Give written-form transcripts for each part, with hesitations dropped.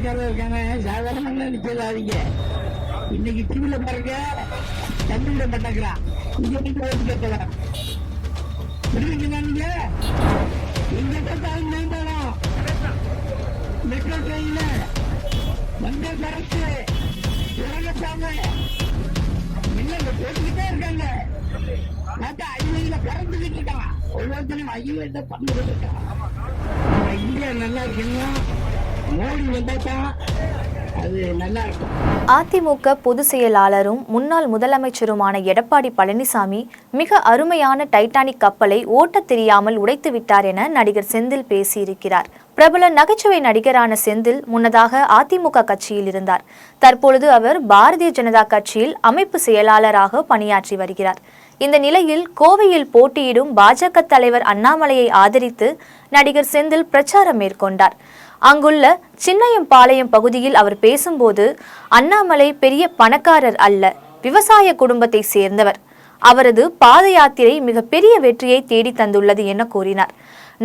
காங்கிரஸ்காரர் இருக்காங்க, சாதாரண நிச்சயதாதீங்க. இன்னைக்கு டிவில பாருங்க, தமிழ்ல பண்ணக்கிறான், இங்க வந்து ஓட்டு கேட்கலாம். புரியுதுங்களா? நீங்க எங்க கேட்டாலும் மேம்பாலம், மெட்ரோ ட்ரெயின்ல வந்தே பாரத், உலகத்தாங்க என்ன போட்டுக்கிட்டே இருக்காங்க. பார்த்தா ஐநூறுல பறந்துகிட்டு இருக்கான். ஒவ்வொருத்தரும் ஐநூறு பண்ணிக்கிட்டு இருக்கான். இந்தியா நல்லா இருக்குன்னா மோடி வந்தாதான் அது நல்லா இருக்கும். அதிமுக பொதுச் செயலாளரும் முன்னாள் முதலமைச்சருமான எடப்பாடி பழனிசாமி மிக அருமையான டைட்டானிக் கப்பலை ஓட்டத் தெரியாமல் உடைத்து விட்டார் என நடிகர் செந்தில் பேசியிருக்கிறார். பிரபல நகைச்சுவை நடிகரான செந்தில் முன்னதாக அதிமுக கட்சியில் இருந்தார். தற்பொழுது அவர் பாரதிய ஜனதா கட்சியில் அமைப்பு செயலாளராக பணியாற்றி வருகிறார். இந்த நிலையில் கோவையில் போட்டியிடும் பாஜக தலைவர் அண்ணாமலையை ஆதரித்து நடிகர் செந்தில் பிரச்சாரம் மேற்கொண்டார். அங்குள்ள சின்னையம்பாளையம் பகுதியில் அவர் பேசும்போது, அண்ணாமலை பெரிய பணக்காரர் அல்ல, விவசாய குடும்பத்தை சேர்ந்தவர். அவரது பாத யாத்திரை மிக பெரிய வெற்றியை தேடி தந்துள்ளது என கூறினார்.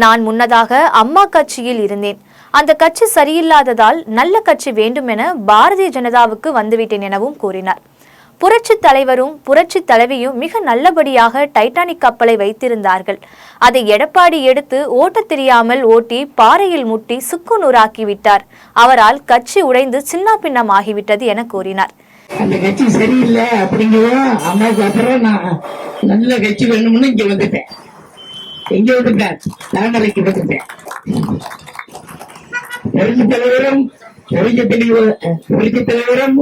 நான் முன்னதாக அம்மா கட்சியில் இருந்தேன். அந்த கட்சி சரியில்லாததால் நல்ல கட்சி வேண்டும் என பாரதிய ஜனதாவுக்கு வந்துவிட்டேன் எனவும் கூறினார். புரட்சி தலைவரும் புரட்சி தலைவியும் மிக நல்லபடியாக டைட்டானிக் கப்பலை வைத்திருந்தார்கள். அதை எடப்பாடி எடுத்து ஓட்டத் தெரியாமல் ஓட்டி பாறையில் முட்டி சுக்கு நூறாக்கி விட்டார். அவரால் கட்சி உடைந்து சின்ன பின்னமாகிவிட்டது என கூறினார். அந்த கட்சி சரியில்லை அப்படிங்கிறோம். அம்மாவுக்கு அப்புறம் நான் நல்ல கட்சி வேணும்னு இங்க வந்துட்டேன். எங்க வந்துட்டேன்? தாமரைக்கு வந்துட்டேன். புரட்சி தலைவரும் புரட்சி தலைவரும்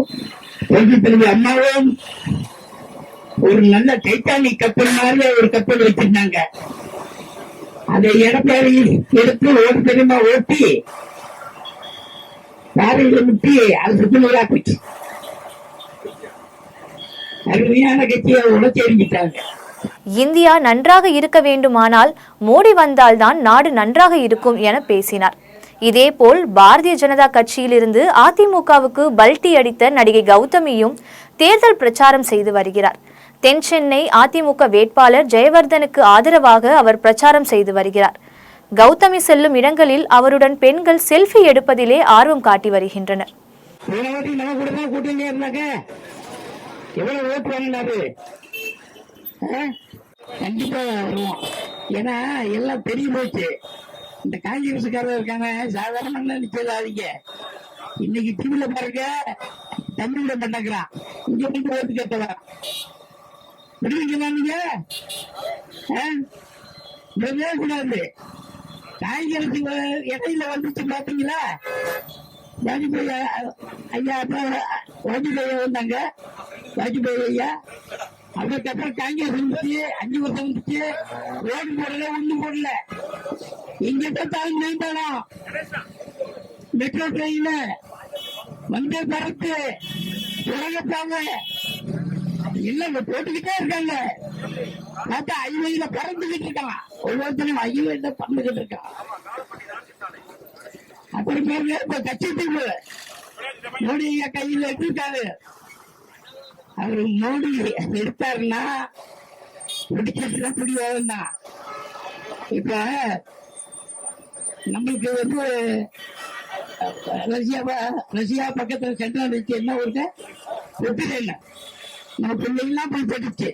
அம்மாவும் ஒரு நல்ல டைட்டானிக் கப்பல் மாதிரி ஒரு கப்பல் வச்சிருந்தாங்க. அதை எடப்பாடி எடுத்து ஓட்டு தெரியுமா ஓட்டி பாறையில முட்டி அது சுற்றுலா போச்சு. அருமையான கட்சியை உணர்ச்சிட்டாங்க. இந்தியா நன்றாக இருக்க வேண்டுமானால் மோடி வந்தால்தான் நாடு நன்றாக இருக்கும் என பேசினார். இதேபோல் பாரதிய ஜனதா கட்சியிலிருந்து அதிமுகவுக்கு பல்டி அடித்த நடிகை கௌதமியும் தேர்தல் பிரச்சாரம் செய்து வருகிறார். தென் சென்னை அதிமுக வேட்பாளர் ஜெயவர்தனுக்கு ஆதரவாக அவர் பிரச்சாரம் செய்து வருகிறார். கௌதமி செல்லும் இடங்களில் அவருடன் பெண்கள் செல்ஃபி எடுப்பதிலே ஆர்வம் காட்டி வருகின்றனர். ஏன்னா எல்லாம் தெரிய போச்சு. இந்த காங்கிரஸ்காரர் இருக்காங்க, சாதாரண நிச்சயதாதீங்க. இன்னைக்கு டிவில பாருங்க, தமிழ்ல பண்ணக்கிறான், இங்க வந்து ஓட்டு கேட்கலாம். புரியுதுங்களா? நீங்க கூடாது. காங்கிரஸ் இடையில வந்துச்சு பாத்தீங்களா? வாஜ்பாய் ஐயா, வாஜ்பாய் வந்தாங்க, வாஜ்பாய் ஐயா. அதுக்கப்புறம் காங்கிரஸ் வந்துச்சு, 5 வருஷம் வந்துச்சு, ரோடு போடல, ஒண்ணும் போடல. இங்க பார்த்தாலும் மேம்பாலம், மெட்ரோ ட்ரெயின்ல வந்தே பாரத், உலகத்தாங்க எல்லாம் போட்டுக்கிட்டே இருக்காங்க. பார்த்தா ஐநூறுல பறந்துகிட்டு இருக்கான். ஒவ்வொருத்தரும் ஐநூறு பண்ணிக்கிட்டு இருக்கான். அப்படி பாருங்க, இப்ப கட்சி தீர்வு மோடி கையில் எடுத்துருக்காரு. அவரு மோடி எடுத்தாருன்னா பிடிக்கிறதுலாம் பிடிவாதம் தான். இப்ப நம்மளுக்கு வந்து ரஷ்யா பக்கத்துல சென்ட்ரல் வச்சு என்ன ஒரு ஒத்துக்கல. நம்ம பிள்ளைங்களாம் போய் படிச்சு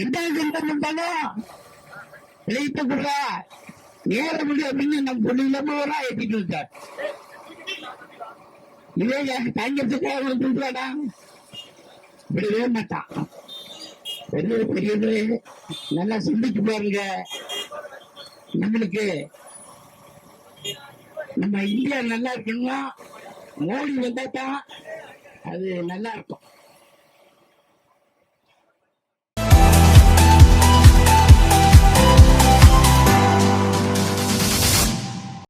எந்த பண்ணாலும் இழைத்த போடுறா நேர முடியும் அப்படின்னு நம்ம பிள்ளைங்கள ஏற்றிட்டு இருக்கார். இதே காங்கிரஸுக்காக வந்துட்டாடா, விடவே மாட்டான். பெரியது நல்லா சிந்திச்சு பாருங்க. நம்மளுக்கு நம்ம இந்தியா நல்லா இருக்கணும்னா மோடி வந்தா தான் அது நல்லா இருக்கும்.